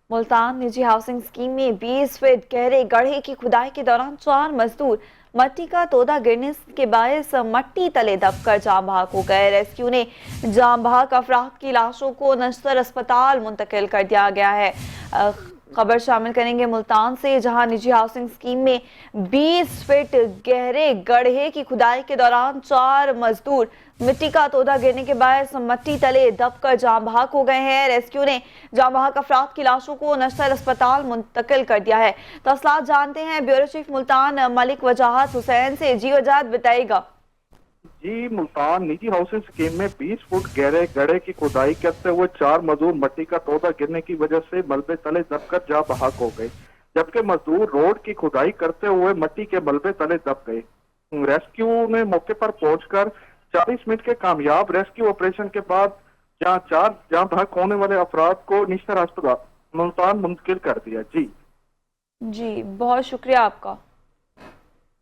मुल्तान निजी housing scheme में 20 feet गहरे गड्ढे की खुदाई के दौरान 4 मजदूर मट्टी का तोदा गिरने के बायस मट्टी तले दबकर जाम बहक हो गए। रेस्क्यू ने जाम बहक अफराद की लाशों को नश्तर अस्पताल मुंतकिल कर दिया गया है। खबर शामिल करेंगे मुल्तान से, जहां निजी हाउसिंग स्कीम में 20 फीट गहरे गड्ढे की खुदाई के दौरान 4 मजदूर मिट्टी का तोदा गिरने के बायस मट्टी तले दबकर जाम बहक हो गए हैं। रेस्क्यू ने जाम बहक अफराद की लाशों को नश्तर अस्पताल मुंतकिल कर दिया है। तफसीलात जानते हैं ब्यूरो चीफ मुल्तान मलिक वजाहत हुसैन से। जी वजाहत बताइएगा। जी, मुल्तान निजी हाउसिंग स्कीम में 20 फुट गहरे गड्ढे की खुदाई करते हुए 4 मजदूर मट्टी का तोदा गिरने की वजह से मलबे तले दबकर जा बहक हो गए, जबकि मजदूर रोड की खुदाई करते हुए मट्टी के मलबे तले दब गए। रेस्क्यू ने मौके पर पहुंचकर 40 मिनट के कामयाब रेस्क्यू ऑपरेशन के बाद जहां 4 जहां बहक होने वाले अफराद को निश्तर अस्पताल मुल्तान मुंतकिल कर दिया। जी जी, बहुत शुक्रिया आपका।